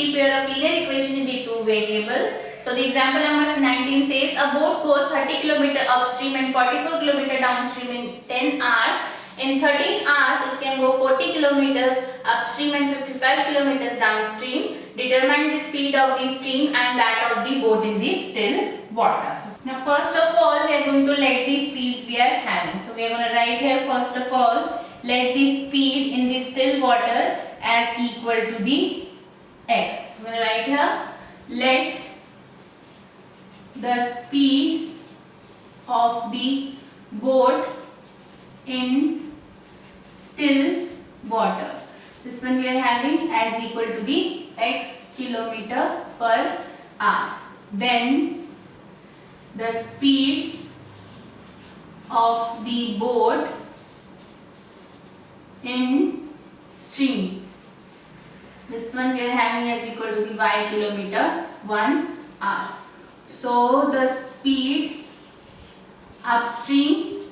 three pair of linear equation in the two variables. So the example number 19 says a boat goes 30 km upstream and 44 km downstream in 10 hours. In 13 hours, it can go 40 kilometers upstream and 55 kilometers downstream. Determine the speed of the stream and that of the boat in the still water. So now first of all, we are going to let the speeds we are having. So we are going to write here first of all, let the speed in the still water as equal to the x. So we are going to write here, let the speed of the boat in still water. This one we are having as equal to the x kilometer per hour. Then the speed of the boat in stream. This one we are having as equal to the y kilometer 1 hour. So the speed upstream.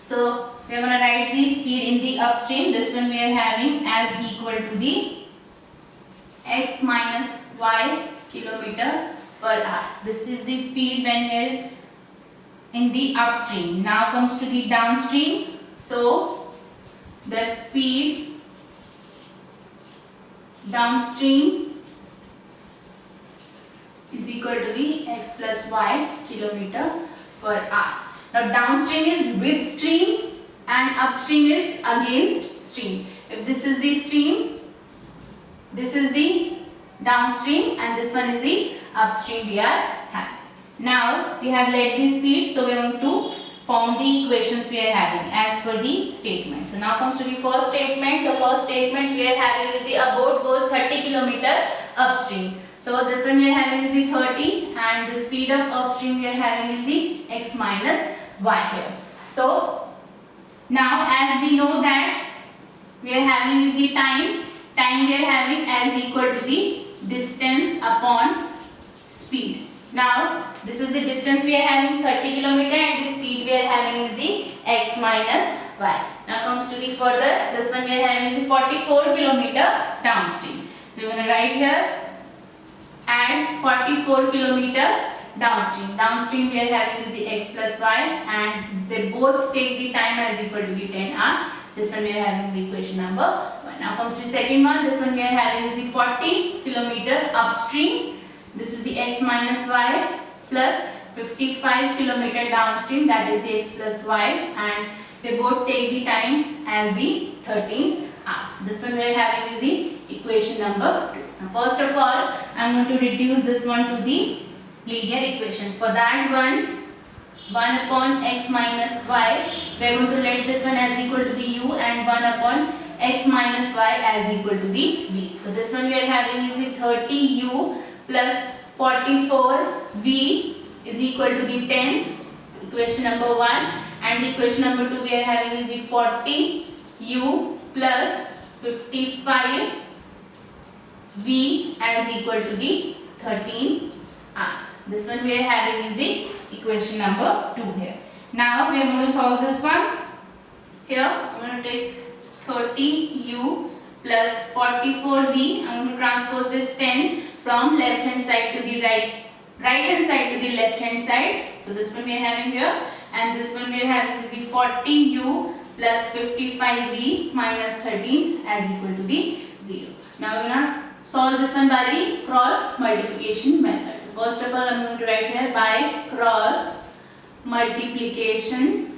So we are going to write the speed in the upstream. This one we are having as equal to the x minus y kilometer per hour. This is the speed when we are in the upstream. Now comes to the downstream. So the speed downstream is equal to the x plus y kilometer per hour. Now downstream is with stream and upstream is against stream. If this is the stream, this is the downstream and this one is the upstream we are having. Now we have let the speed, so we are going to form the equations we are having as per the statement. So now comes to the first statement. The first statement we are having is the a boat goes 30 km upstream. So this one we are having is the 30 and the speed of upstream we are having is the x minus y here. So now as we know that we are having is the time we are having as equal to the distance upon speed. Now this is the distance we are having 30 km and the speed we are having is the x minus y. Now comes to the further, this one we are having the 44 km downstream. So we are going to write here and 44 kilometers downstream. Downstream we are having is the x plus y and they both take the time as equal to the 10 hour. This one we are having is the equation number 1. Now comes to the second one. This one we are having is the 40 kilometer upstream. This is the x minus y plus 55 kilometer downstream, that is the x plus y, and they both take the time as the 13 hours. This one we are having is the equation number 2. Now first of all, I am going to reduce this one to the linear equation. For that 1 upon x minus y, we are going to let this one as equal to the u and 1 upon x minus y as equal to the v. So this one we are having is the 30u plus 44v is equal to the 10, equation number 1, and the equation number 2 we are having is the 40u plus 55v as equal to the 13 hours. This one we are having is the equation number 2 here. Now we are going to solve this one. Here I am going to take 30u plus 44v. I am going to transpose this 10 from left hand side to the right hand side to the left hand side. So this one we are having here, and this one we are having is the 40u plus 55v minus 13 as equal to the 0. Now we are going to solve this one by the cross multiplication method. So first of all, I am going to write here by cross multiplication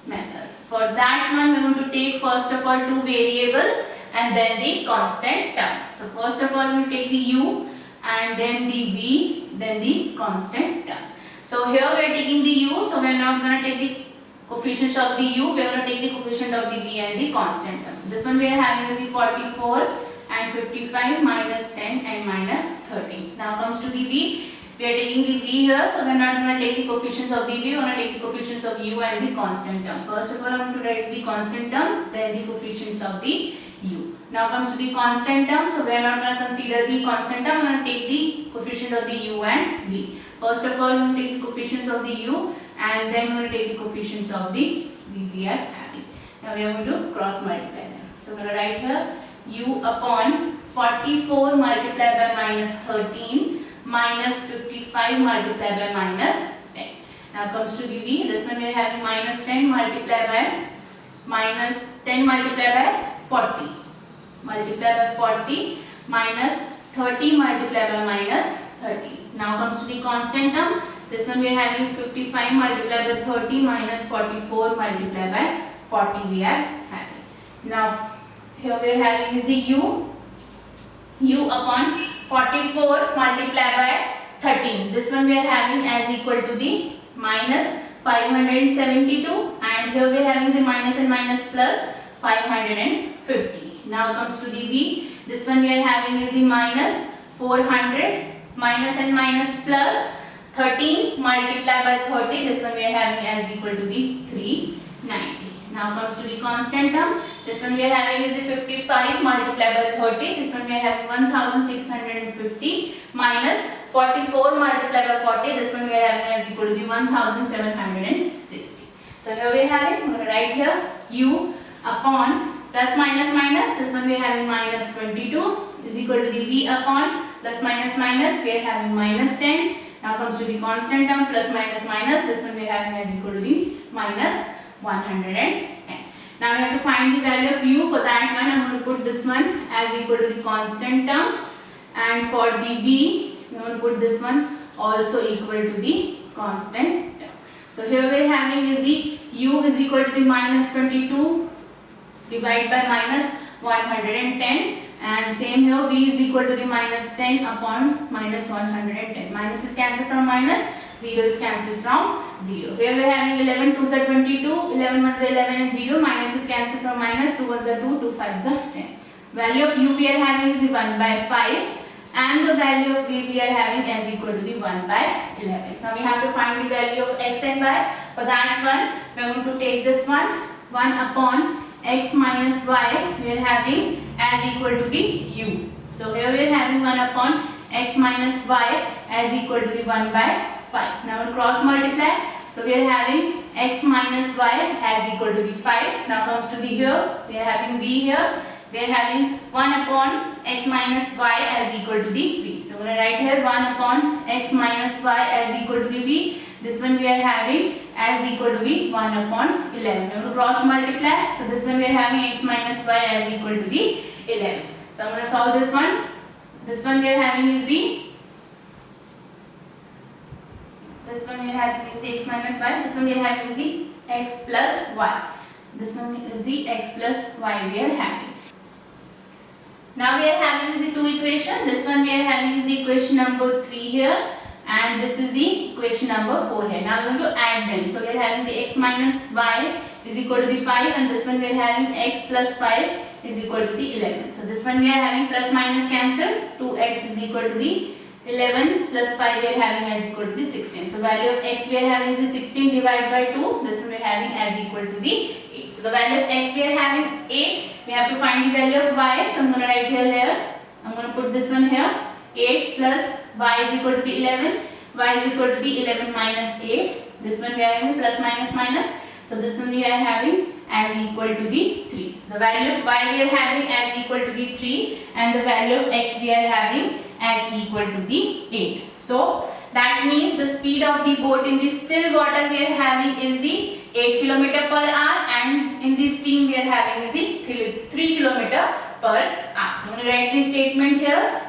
method. For that one, we are going to take first of all two variables and then the constant term. So first of all, we will take the u and then the v, then the constant term. So here we are taking the u, so we are not going to take the coefficients of the u, we are going to take the coefficient of the v and the constant term. So this one we are having is the 44 and 55 minus 10 and minus 13. Now comes to the v. We are taking the v here, so we are not going to take the coefficients of the v, we are going to take the coefficients of u and the constant term. First of all, I am going to write the constant term, then the coefficients of the u. Now comes to the constant term, so we are not going to consider the constant term, we are going to take the coefficient of the u and v. First of all, we are going to take the coefficients of the u and then we are going to take the coefficients of the v we are having. Now we are going to cross multiply them. So we are going to write here u upon 44 multiplied by minus 13 minus 55 multiplied by minus 10. Now comes to the v. This one we are having minus 10 multiplied by minus 10 multiplied by 40 multiplied by 40 minus 30 multiplied by minus 30. Now comes to the constant term. This one we are having is 55 multiplied by 30 minus 44 multiplied by 40 we are having. Now here we are having is the u upon 44 multiplied by 13. This one we are having as equal to the minus 572, and here we are having the minus and minus plus 550. Now comes to the v. This one we are having is the minus 400 minus and minus plus 13 multiplied by 30. This one we are having as equal to the 390. Now comes to the constant term. This one we are having is the 55 multiplied by 30. This one we are having 1650 minus 44 multiplied by 40. This one we are having as equal to the 1760. So here we are having, I'm going to write here u upon plus minus minus. This one we are having minus 22 is equal to the v upon plus minus minus. We are having minus 10. Now comes to the constant term plus minus minus. This one we are having as equal to the minus 110. Now we have to find the value of u. For that one I am going to put this one as equal to the constant term, and for the v we are going to put this one also equal to the constant term. So here we are having is the u is equal to the minus 22 divided by minus 110, and same here v is equal to the minus 10 upon minus 110. Minus is cancelled from minus, 0 is cancelled from 0. Here we are having 11 2s are 22, 11 1s are 11 and 0. Minus is cancelled from minus, 2 1s are 2, 2 5s are 10. Value of u we are having is the 1 by 5, and the value of v we are having as equal to the 1 by 11. Now we have to find the value of x and y. For that one we are going to take this one 1 upon x minus y we are having as equal to the u. So here we are having 1 upon x minus y as equal to the 1 by 5. Now we'll cross multiply. So we are having x minus y as equal to the 5. Now comes to the here. We are having v here. We are having 1 upon x minus y as equal to the v. So we are going to write here 1 upon x minus y as equal to the v. This one we are having as equal to the 1 upon 11. We are going to cross multiply. So this one we are having x minus y as equal to the 11. So I'm going to solve this one. This one we are having is the x minus y. This one we are having is the x plus y. This one is the x plus y we are having. Now we are having is the two equation. This one we are having is the equation number 3 here, and this is the equation number 4 here. Now we are going to add them. So we are having the x minus y is equal to the 5, and this one we are having x plus 5 is equal to the 11. So this one we are having plus minus cancel. 2x is equal to the 11 plus 5 we are having as equal to the 16. So value of x we are having is the 16 divided by 2. This one we are having as equal to the 8. So the value of x we are having 8. We have to find the value of y. So I am going to write here. I am going to put this one here. 8 plus y is equal to the 11. Y is equal to the 11 minus 8. This one we are having plus minus minus. So this one we are having as equal to the 3. So the value of y we are having as equal to the 3, and the value of x we are having as equal to the 8. So that means the speed of the boat in the still water we are having is the 8 km per hour, and in the steam we are having is the 3 km per hour. So I'm going to write the statement here.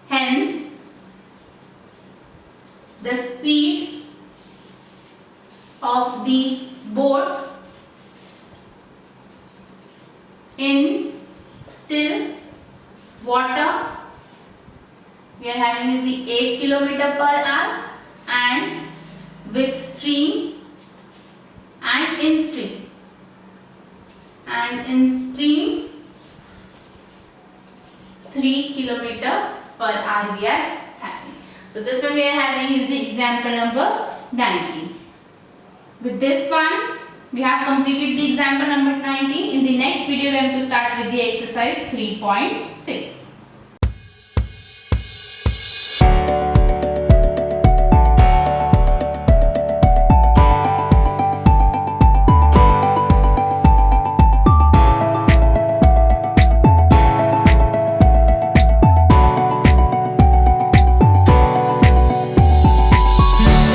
Hence, the speed of the boat in still water we are having is the 8 km per hour, and with stream and in stream, and in stream 3 km per hour we are having. So this one we are having is the example number 19. With this one we have completed the example number 19. In the next video we are going to start with the exercise 3.6.